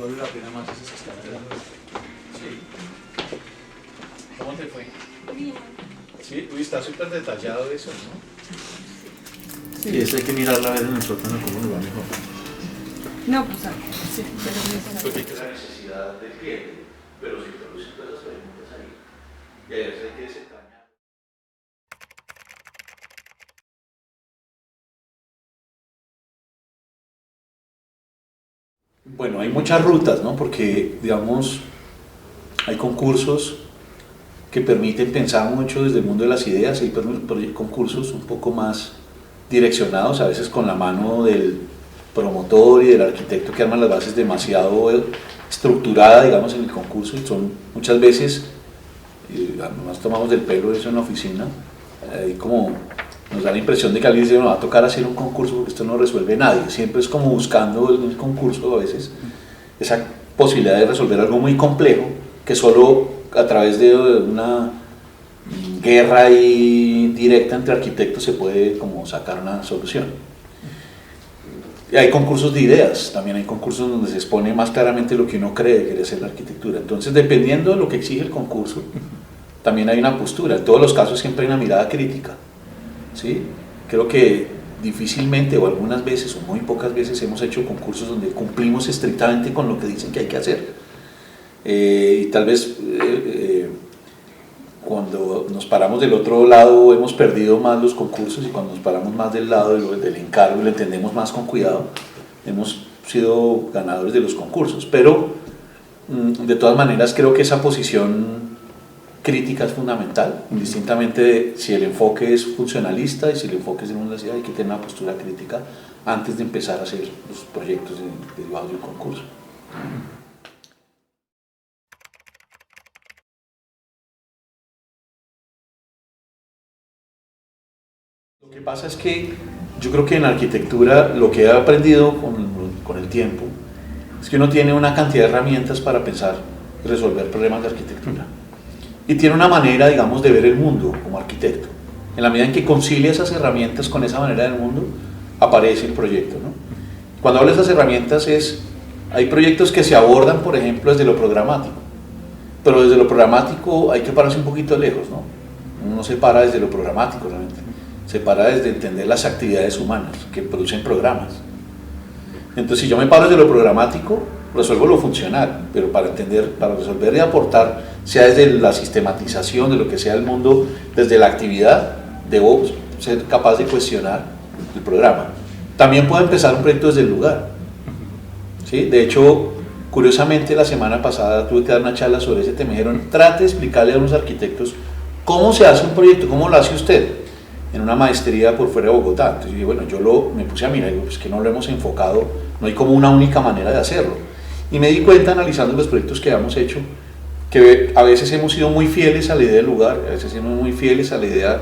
Vale la pena más esas escaleras. Sí. ¿Cómo te fue? Bien. Sí, uy, está súper detallado eso, ¿no? Sí. Y eso hay que mirarla a ver en el sótano cómo nos va mejor. No, pues sí, pero no Porque hay que saber la necesidad del cliente, pero si introducen todas esas preguntas ahí, y a veces hay que desentrañar. Bueno, hay muchas rutas, ¿no? Porque, digamos, hay concursos que permiten pensar mucho desde el mundo de las ideas, hay concursos un poco más direccionados, a veces con la mano del promotor y del arquitecto que arman las bases demasiado estructurada, digamos, en el concurso, y son muchas veces, nos tomamos del pelo eso en la oficina, y como nos da la impresión de que alguien dice, no, va a tocar hacer un concurso porque esto no resuelve nadie, siempre es como buscando en el concurso a veces esa posibilidad de resolver algo muy complejo que solo a través de una guerra directa entre arquitectos se puede como sacar una solución. Y hay concursos de ideas, también hay concursos donde se expone más claramente lo que uno cree que quiere hacer la arquitectura. Entonces, dependiendo de lo que exige el concurso, también hay una postura. En todos los casos siempre hay una mirada crítica, ¿sí? Creo que difícilmente o algunas veces o muy pocas veces hemos hecho concursos donde cumplimos estrictamente con lo que dicen que hay que hacer. Y tal vez cuando nos paramos del otro lado hemos perdido más los concursos, y cuando nos paramos más del lado del encargo y lo entendemos más con cuidado, hemos sido ganadores de los concursos. Pero de todas maneras creo que esa posición crítica es fundamental, indistintamente de si el enfoque es funcionalista y si el enfoque es en una ciudad, hay que tener una postura crítica antes de empezar a hacer los proyectos derivados de un concurso. Lo que pasa es que yo creo que en arquitectura lo que he aprendido con el tiempo es que uno tiene una cantidad de herramientas para pensar y resolver problemas de arquitectura. Y tiene una manera, digamos, de ver el mundo como arquitecto. En la medida en que concilia esas herramientas con esa manera del mundo, aparece el proyecto, ¿no? Cuando hablo de esas herramientas hay proyectos que se abordan, por ejemplo, desde lo programático. Pero desde lo programático hay que pararse un poquito lejos, ¿no? Uno no se para desde lo programático realmente. Se para desde entender las actividades humanas que producen programas. Entonces, si yo me paro desde lo programático, resuelvo lo funcional, pero para resolver y aportar, sea desde la sistematización de lo que sea el mundo, desde la actividad, debo ser capaz de cuestionar el programa. También puedo empezar un proyecto desde el lugar, ¿sí? De hecho, curiosamente, la semana pasada tuve que dar una charla sobre ese tema. Me dijeron, trate de explicarle a unos arquitectos cómo se hace un proyecto, cómo lo hace usted, en una maestría por fuera de Bogotá. Entonces, bueno, me puse a mirar y digo, pues que no lo hemos enfocado, no hay como una única manera de hacerlo. Y me di cuenta, analizando los proyectos que hemos hecho, que a veces hemos sido muy fieles a la idea del lugar, a veces hemos sido muy fieles a la idea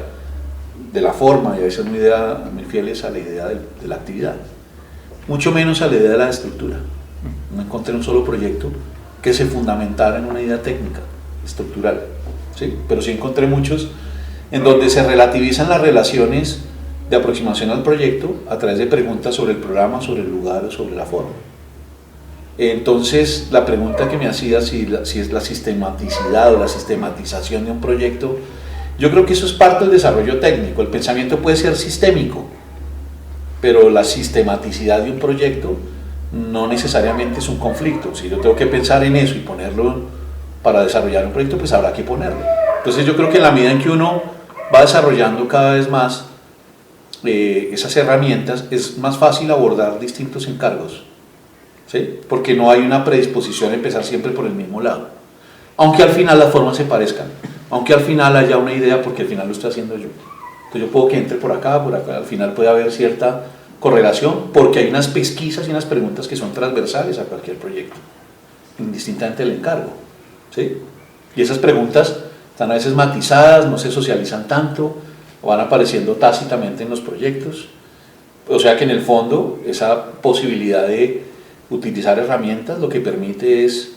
de la forma, y a veces muy fieles a la idea de la actividad. Mucho menos a la idea de la estructura. No encontré un solo proyecto que se fundamentara en una idea técnica, estructural, ¿sí? Pero sí encontré muchos en donde se relativizan las relaciones de aproximación al proyecto a través de preguntas sobre el programa, sobre el lugar o sobre la forma. Entonces, la pregunta que me hacía si es la sistematicidad o la sistematización de un proyecto, yo creo que eso es parte del desarrollo técnico. El pensamiento puede ser sistémico, pero la sistematicidad de un proyecto no necesariamente es un conflicto. Si yo tengo que pensar en eso y ponerlo para desarrollar un proyecto, pues habrá que ponerlo. Entonces, yo creo que en la medida en que uno va desarrollando cada vez más esas herramientas, es más fácil abordar distintos encargos, ¿sí? Porque no hay una predisposición a empezar siempre por el mismo lado, aunque al final las formas se parezcan, aunque al final haya una idea, porque al final lo estoy haciendo yo. Entonces yo puedo que entre por acá, al final puede haber cierta correlación porque hay unas pesquisas y unas preguntas que son transversales a cualquier proyecto, indistintamente del encargo, ¿sí? Y esas preguntas están a veces matizadas, no se socializan tanto, o van apareciendo tácitamente en los proyectos, o sea que en el fondo esa posibilidad de utilizar herramientas lo que permite es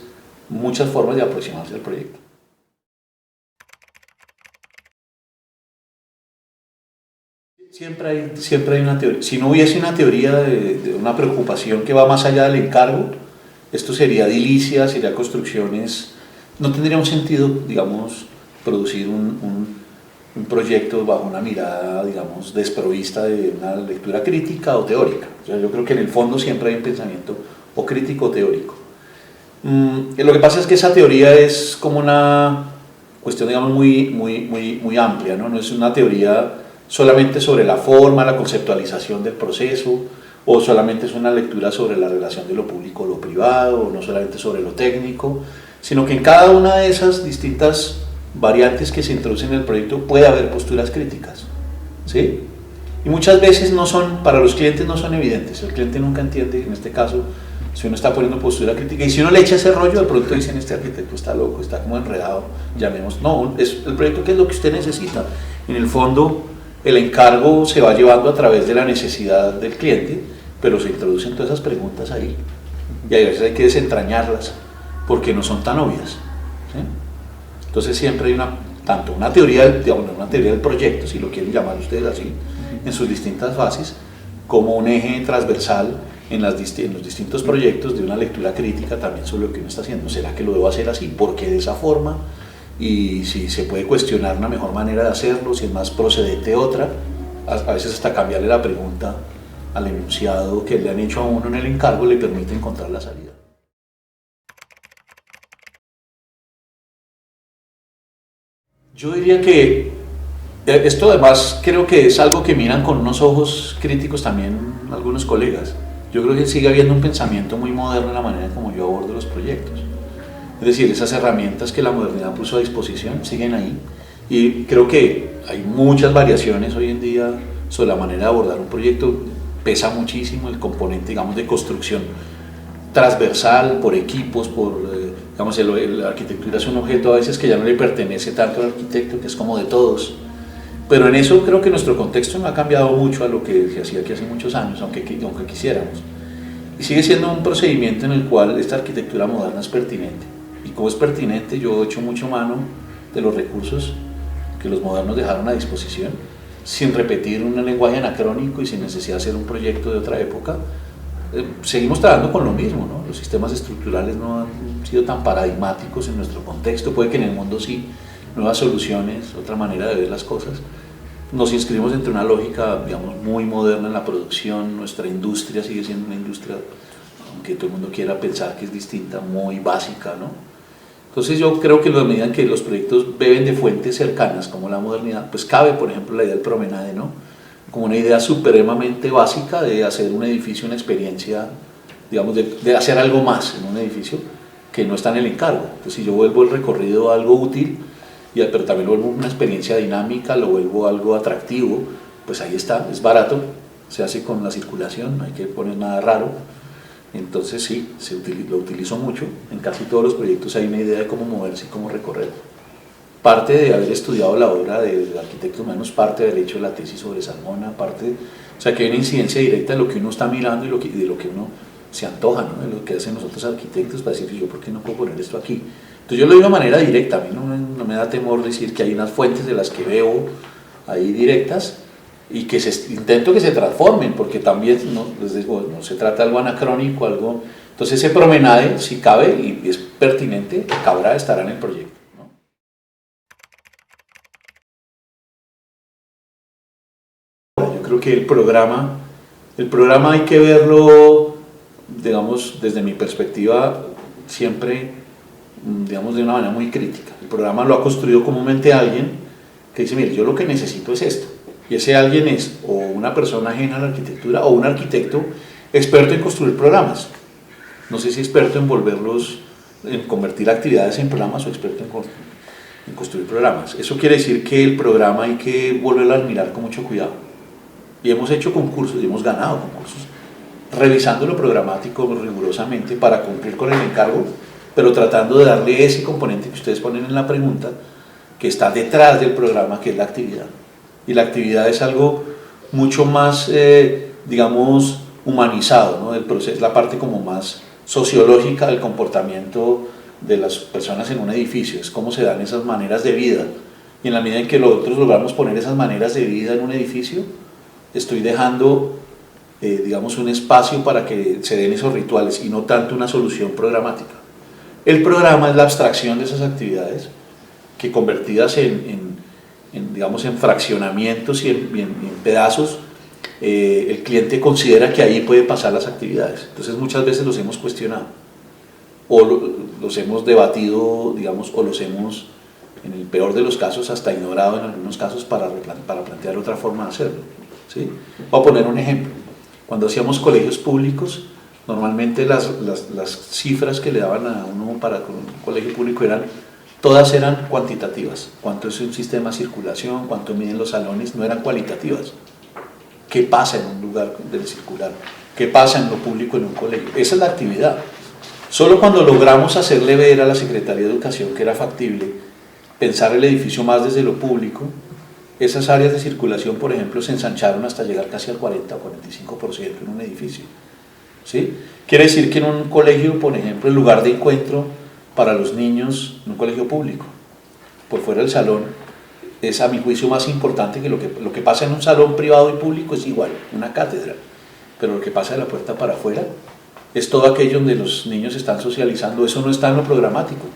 muchas formas de aproximarse al proyecto. Siempre hay una teoría. Si no hubiese una teoría de una preocupación que va más allá del encargo, esto sería edilicia, sería construcciones, no tendría un sentido, digamos, producir un proyecto bajo una mirada, digamos, desprovista de una lectura crítica o teórica. O sea, yo creo que en el fondo siempre hay un pensamiento o crítico o teórico. Lo que pasa es que esa teoría es como una cuestión, digamos, muy amplia, ¿no? No es una teoría solamente sobre la forma, la conceptualización del proceso, o solamente es una lectura sobre la relación de lo público o lo privado, o no solamente sobre lo técnico, sino que en cada una de esas distintas variantes que se introducen en el proyecto puede haber posturas críticas, ¿sí? Y muchas veces no son, para los clientes no son evidentes, el cliente nunca entiende, en este caso, si uno está poniendo postura crítica, y si uno le echa ese rollo, de pronto dicen, este arquitecto está loco, está como enredado, llamemos, no, es el proyecto que es lo que usted necesita. En el fondo, el encargo se va llevando a través de la necesidad del cliente, pero se introducen todas esas preguntas ahí, y a veces hay que desentrañarlas, porque no son tan obvias, ¿sí? Entonces siempre hay tanto una teoría, digamos, una teoría del proyecto, si lo quieren llamar ustedes así, en sus distintas fases, como un eje transversal en los distintos proyectos de una lectura crítica también sobre lo que uno está haciendo. ¿Será que lo debo hacer así? ¿Por qué de esa forma? Y si se puede cuestionar una mejor manera de hacerlo, si es más procedente otra, a veces hasta cambiarle la pregunta al enunciado que le han hecho a uno en el encargo le permite encontrar la salida. Yo diría que esto además creo que es algo que miran con unos ojos críticos también algunos colegas. Yo creo que sigue habiendo un pensamiento muy moderno en la manera como yo abordo los proyectos. Es decir, esas herramientas que la modernidad puso a disposición siguen ahí, y creo que hay muchas variaciones hoy en día sobre la manera de abordar un proyecto. Pesa muchísimo el componente, digamos, de construcción transversal, por equipos, digamos, la arquitectura es un objeto a veces que ya no le pertenece tanto al arquitecto, que es como de todos, pero en eso creo que nuestro contexto no ha cambiado mucho a lo que se hacía aquí hace muchos años, aunque quisiéramos, y sigue siendo un procedimiento en el cual esta arquitectura moderna es pertinente. Y como es pertinente, yo he hecho mucho mano de los recursos que los modernos dejaron a disposición, sin repetir un lenguaje anacrónico y sin necesidad de hacer un proyecto de otra época. Seguimos trabajando con lo mismo, ¿no? Los sistemas estructurales no han sido tan paradigmáticos en nuestro contexto, puede que en el mundo sí, nuevas soluciones, otra manera de ver las cosas. Nos inscribimos entre una lógica, digamos, muy moderna en la producción. Nuestra industria sigue siendo una industria, aunque todo el mundo quiera pensar que es distinta, muy básica, ¿no? Entonces yo creo que a medida en que los proyectos beben de fuentes cercanas como la modernidad, pues cabe, por ejemplo, la idea del promenade, ¿no? Como una idea supremamente básica de hacer un edificio una experiencia, digamos, de hacer algo más en un edificio que no está en el encargo. Entonces si yo vuelvo el recorrido a algo útil, pero también lo vuelvo una experiencia dinámica, lo vuelvo algo atractivo, pues ahí está, es barato, se hace con la circulación, no hay que poner nada raro. Entonces sí, lo utilizo mucho. En casi todos los proyectos hay una idea de cómo moverse y cómo recorrer. Parte de haber estudiado la obra de arquitectos humanos, parte del hecho de la tesis sobre Salmona, o sea que hay una incidencia directa de lo que uno está mirando y de lo que uno se antoja, ¿no? De lo que hacen nosotros arquitectos para decir, yo, ¿por qué no puedo poner esto aquí? Entonces yo lo digo de manera directa, a mí no me da temor decir que hay unas fuentes de las que veo ahí directas, y que intento que se transformen, porque también les digo, no se trata de algo anacrónico, algo. Entonces ese promenade, si cabe y es pertinente, cabrá, estará en el proyecto, ¿no? Yo creo que el programa hay que verlo, digamos, desde mi perspectiva, siempre, digamos, de una manera muy crítica. El programa lo ha construido comúnmente alguien que dice, mire, yo lo que necesito es esto. Y ese alguien es o una persona ajena a la arquitectura o un arquitecto experto en construir programas. No sé si experto en convertir actividades en programas o experto en construir programas. Eso quiere decir que el programa hay que volverlo a mirar con mucho cuidado. Y hemos hecho concursos y hemos ganado concursos, revisando lo programático rigurosamente para cumplir con el encargo, pero tratando de darle ese componente que ustedes ponen en la pregunta, que está detrás del programa, que es la actividad. Y la actividad es algo mucho más, digamos, humanizado, ¿no? El proceso, la parte como más sociológica del comportamiento de las personas en un edificio, es cómo se dan esas maneras de vida. Y en la medida en que nosotros logramos poner esas maneras de vida en un edificio, estoy dejando, digamos, un espacio para que se den esos rituales y no tanto una solución programática. El programa es la abstracción de esas actividades que convertidas digamos, en fraccionamientos y en pedazos, el cliente considera que ahí puede pasar las actividades. Entonces muchas veces los hemos cuestionado o los hemos debatido, digamos, o los hemos, en el peor de los casos, hasta ignorado en algunos casos para plantear otra forma de hacerlo, ¿sí? Voy a poner un ejemplo. Cuando hacíamos colegios públicos, normalmente las cifras que le daban a uno para un colegio público todas eran cuantitativas. ¿Cuánto es un sistema de circulación? ¿Cuánto miden los salones? No eran cualitativas. ¿Qué pasa en un lugar del circular? ¿Qué pasa en lo público en un colegio? Esa es la actividad. Solo cuando logramos hacerle ver a la Secretaría de Educación que era factible pensar el edificio más desde lo público, esas áreas de circulación, por ejemplo, se ensancharon hasta llegar casi al 40 o 45% en un edificio, ¿sí? Quiere decir que en un colegio, por ejemplo, el lugar de encuentro para los niños, en un colegio público, por fuera del salón, es a mi juicio más importante que lo que pasa en un salón privado y público es igual, una cátedra, pero lo que pasa de la puerta para afuera es todo aquello donde los niños están socializando. Eso no está en lo programático,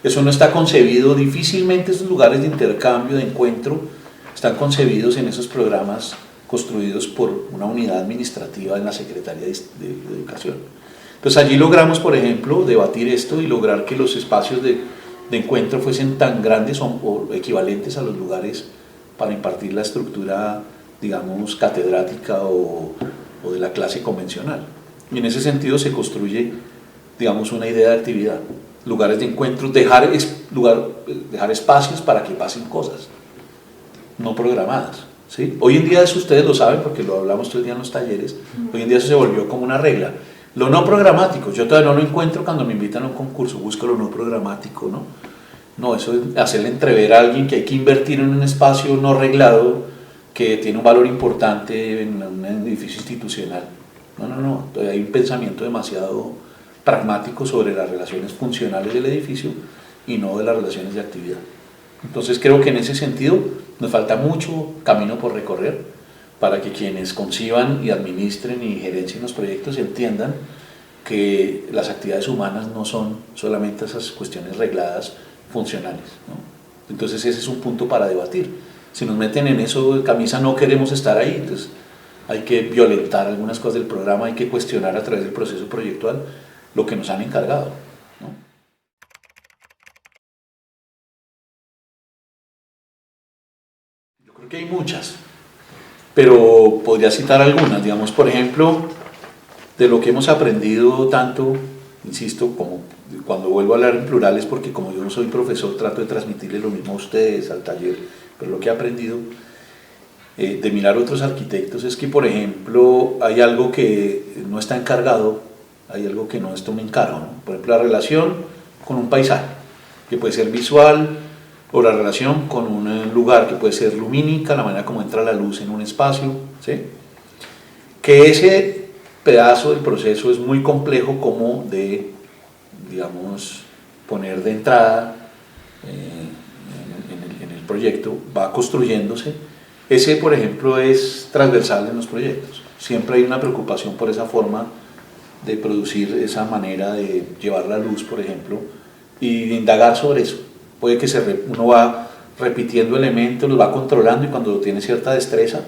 eso no está concebido. Difícilmente esos lugares de intercambio, de encuentro, están concebidos en esos programas construidos por una unidad administrativa en la Secretaría de Educación. Entonces allí logramos, por ejemplo, debatir esto y lograr que los espacios de encuentro fuesen tan grandes o equivalentes a los lugares para impartir la estructura, digamos, catedrática o de la clase convencional. Y en ese sentido se construye, digamos, una idea de actividad, lugares de encuentro, dejar espacios para que pasen cosas no programadas, ¿sí? Hoy en día eso ustedes lo saben porque lo hablamos todo el día en los talleres. Hoy en día eso se volvió como una regla. Lo no programático, yo todavía no lo encuentro cuando me invitan a un concurso, busco lo no programático, ¿no? No, eso es hacerle entrever a alguien que hay que invertir en un espacio no reglado que tiene un valor importante en un edificio institucional. No, todavía hay un pensamiento demasiado pragmático sobre las relaciones funcionales del edificio y no de las relaciones de actividad. Entonces creo que en ese sentido nos falta mucho camino por recorrer para que quienes conciban y administren y gerencien los proyectos entiendan que las actividades humanas no son solamente esas cuestiones regladas funcionales, ¿no? Entonces ese es un punto para debatir. Si nos meten en eso de camisa no queremos estar ahí, entonces hay que violentar algunas cosas del programa, hay que cuestionar a través del proceso proyectual lo que nos han encargado, ¿no? Yo creo que hay muchas, pero podría citar algunas, digamos, por ejemplo, de lo que hemos aprendido tanto, insisto, como cuando vuelvo a hablar en plurales, porque como yo no soy profesor, trato de transmitirle lo mismo a ustedes, al taller, pero lo que he aprendido de mirar otros arquitectos es que, por ejemplo, hay algo que no está encargado, hay algo que no esto me encargo, ¿no? Por ejemplo, la relación con un paisaje, que puede ser visual, o la relación con un lugar que puede ser lumínica, la manera como entra la luz en un espacio, ¿sí? Que ese pedazo del proceso es muy complejo como de, digamos, poner de entrada en el proyecto, va construyéndose. Ese, por ejemplo, es transversal en los proyectos. Siempre hay una preocupación por esa forma de producir, esa manera de llevar la luz, por ejemplo, y de indagar sobre eso. Puede que uno va repitiendo elementos, los va controlando y cuando tiene cierta destreza,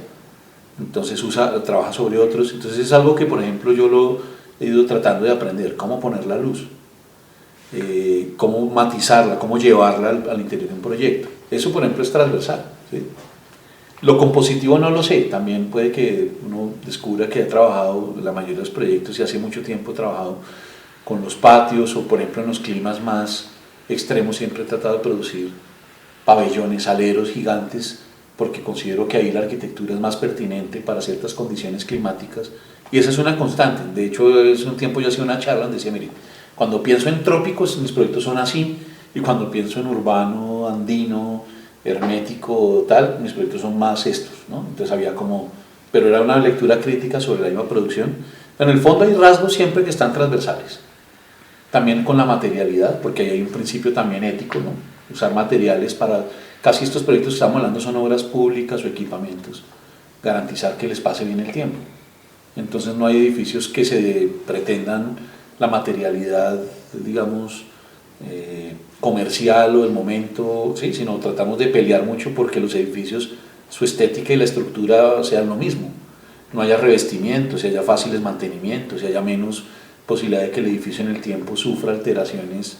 entonces trabaja sobre otros. Entonces es algo que, por ejemplo, yo lo he ido tratando de aprender, cómo poner la luz, cómo matizarla, cómo llevarla al interior de un proyecto. Eso, por ejemplo, es transversal, ¿sí? Lo compositivo no lo sé, también puede que uno descubra que ha trabajado la mayoría de los proyectos y hace mucho tiempo he trabajado con los patios o, por ejemplo, en los climas más extremos siempre he tratado de producir pabellones, aleros gigantes porque considero que ahí la arquitectura es más pertinente para ciertas condiciones climáticas, y esa es una constante. De hecho, hace un tiempo yo hacía una charla donde decía, mire, cuando pienso en trópicos, mis proyectos son así, y cuando pienso en urbano, andino, hermético, tal, mis proyectos son más estos, ¿no? Entonces había como, pero era una lectura crítica sobre la misma producción. En el fondo hay rasgos siempre que están transversales, también con la materialidad, porque ahí hay un principio también ético, ¿no? Usar materiales para, casi estos proyectos que estamos hablando son obras públicas o equipamientos, garantizar que les pase bien el tiempo. Entonces no hay edificios que se pretendan la materialidad, digamos, comercial o del momento, ¿sí? Sino tratamos de pelear mucho porque los edificios, su estética y la estructura sean lo mismo, no haya revestimientos, haya fáciles mantenimientos, haya menos posibilidad de que el edificio en el tiempo sufra alteraciones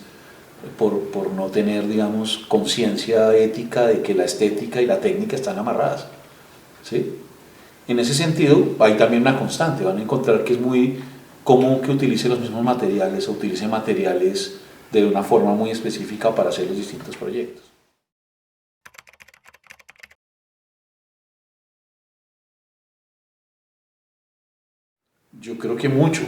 por no tener, digamos, conciencia ética de que la estética y la técnica están amarradas, ¿sí? En ese sentido, hay también una constante, van a encontrar que es muy común que utilice los mismos materiales o utilice materiales de una forma muy específica para hacer los distintos proyectos. Yo creo que mucho,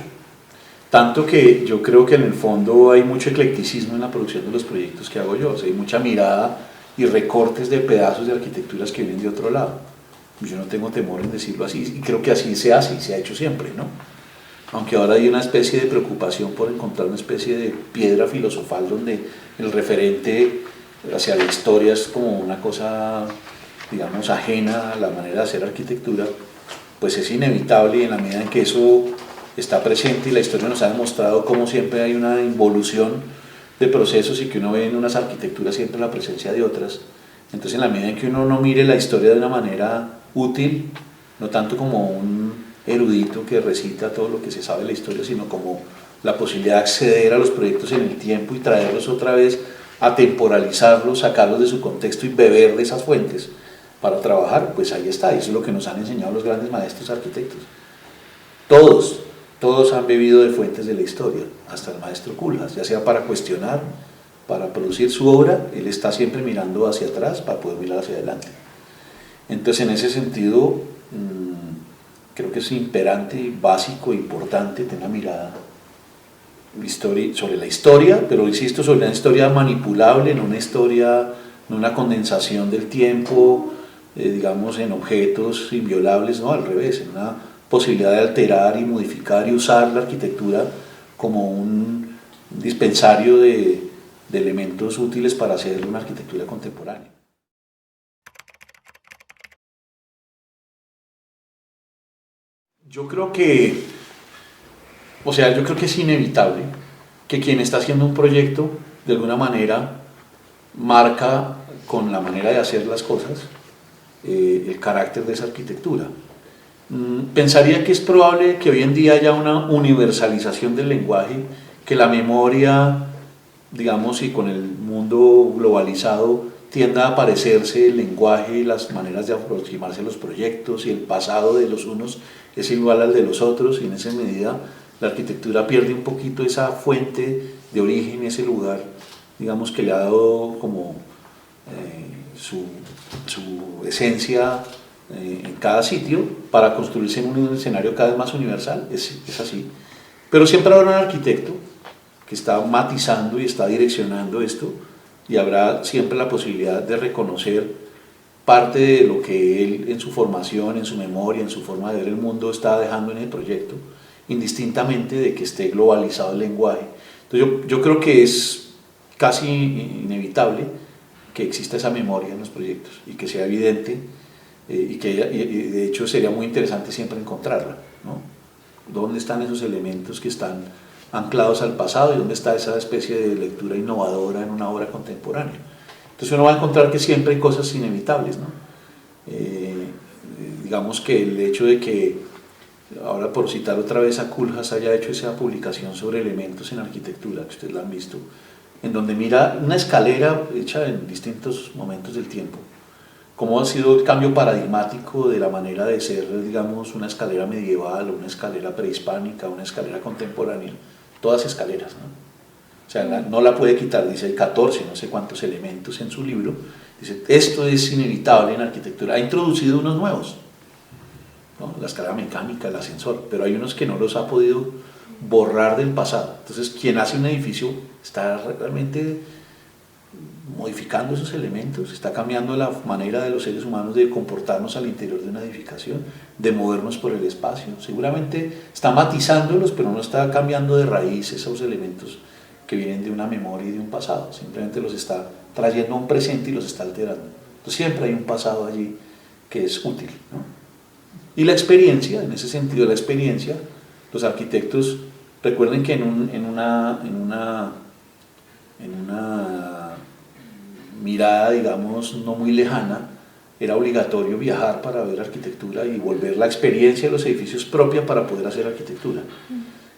tanto que yo creo que en el fondo hay mucho eclecticismo en la producción de los proyectos que hago yo, o sea, hay mucha mirada y recortes de pedazos de arquitecturas que vienen de otro lado. Yo no tengo temor en decirlo así, y creo que así se hace y se ha hecho siempre, ¿no? Aunque ahora hay una especie de preocupación por encontrar una especie de piedra filosofal donde el referente hacia la historia es como una cosa, digamos, ajena a la manera de hacer arquitectura, pues es inevitable, y en la medida en que eso está presente y la historia nos ha demostrado cómo siempre hay una involución de procesos y que uno ve en unas arquitecturas siempre la presencia de otras, entonces en la medida en que uno no mire la historia de una manera útil, no tanto como un erudito que recita todo lo que se sabe de la historia, sino como la posibilidad de acceder a los proyectos en el tiempo y traerlos otra vez, a temporalizarlos, sacarlos de su contexto y beber de esas fuentes para trabajar, pues ahí está, eso es lo que nos han enseñado los grandes maestros arquitectos. Todos han bebido de fuentes de la historia, hasta el maestro Koolhaas, ya sea para cuestionar, para producir su obra, él está siempre mirando hacia atrás para poder mirar hacia adelante. Entonces, en ese sentido, creo que es imperante, básico, importante tener una mirada sobre la historia, pero insisto, sobre una historia manipulable, no una historia, no una condensación del tiempo, digamos, en objetos inviolables, no, al revés, en una posibilidad de alterar y modificar y usar la arquitectura como un dispensario de elementos útiles para hacer una arquitectura contemporánea. Yo creo que, yo creo que es inevitable que quien está haciendo un proyecto, de alguna manera, marca con la manera de hacer las cosas el carácter de esa arquitectura. Pensaría que es probable que hoy en día haya una universalización del lenguaje, que la memoria, digamos, y con el mundo globalizado tienda a parecerse el lenguaje y las maneras de aproximarse a los proyectos, y el pasado de los unos es igual al de los otros, y en esa medida la arquitectura pierde un poquito esa fuente de origen, ese lugar, digamos, que le ha dado como su esencia en cada sitio para construirse en un escenario cada vez más universal, es así. Pero siempre habrá un arquitecto que está matizando y está direccionando esto, y habrá siempre la posibilidad de reconocer parte de lo que él en su formación, en su memoria, en su forma de ver el mundo está dejando en el proyecto, indistintamente de que esté globalizado el lenguaje. Entonces yo creo que es casi inevitable que exista esa memoria en los proyectos y que sea evidente, y de hecho sería muy interesante siempre encontrarla, ¿no? ¿Dónde están esos elementos que están anclados al pasado y dónde está esa especie de lectura innovadora en una obra contemporánea? Entonces uno va a encontrar que siempre hay cosas inevitables, ¿no? Digamos que el hecho de que, ahora por citar otra vez a Koolhaas, haya hecho esa publicación sobre elementos en arquitectura, que ustedes la han visto, en donde mira una escalera hecha en distintos momentos del tiempo, cómo ha sido el cambio paradigmático de la manera de ser, digamos, una escalera medieval, una escalera prehispánica, una escalera contemporánea, todas escaleras, ¿no? O sea, no la puede quitar, dice hay 14, no sé cuántos elementos en su libro, Dice, esto es inevitable en arquitectura. Ha introducido unos nuevos, ¿no? La escalera mecánica, el ascensor, pero hay unos que no los ha podido borrar del pasado. Entonces, quien hace un edificio está realmente modificando esos elementos, está cambiando la manera de los seres humanos de comportarnos al interior de una edificación, de movernos por el espacio. Seguramente está matizándolos, pero no está cambiando de raíz esos elementos que vienen de una memoria y de un pasado. Simplemente los está trayendo a un presente y los está alterando. Entonces, siempre hay un pasado allí que es útil, ¿no? Y la experiencia, en ese sentido, la experiencia, los arquitectos, recuerden que en una mirada, digamos, no muy lejana, era obligatorio viajar para ver arquitectura y volver la experiencia de los edificios propia para poder hacer arquitectura.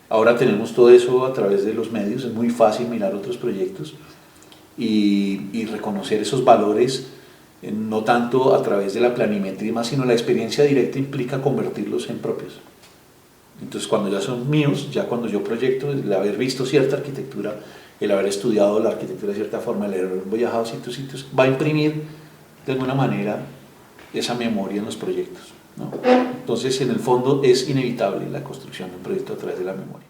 Ahora tenemos todo eso a través de los medios, es muy fácil mirar otros proyectos y reconocer esos valores, no tanto a través de la planimetría y demás, sino la experiencia directa implica convertirlos en propios. Entonces, cuando ya son míos, ya cuando yo proyecto, el haber visto cierta arquitectura, el haber estudiado la arquitectura de cierta forma, el haber viajado a ciertos sitios, va a imprimir de alguna manera esa memoria en los proyectos, ¿no? Entonces, en el fondo, es inevitable la construcción de un proyecto a través de la memoria.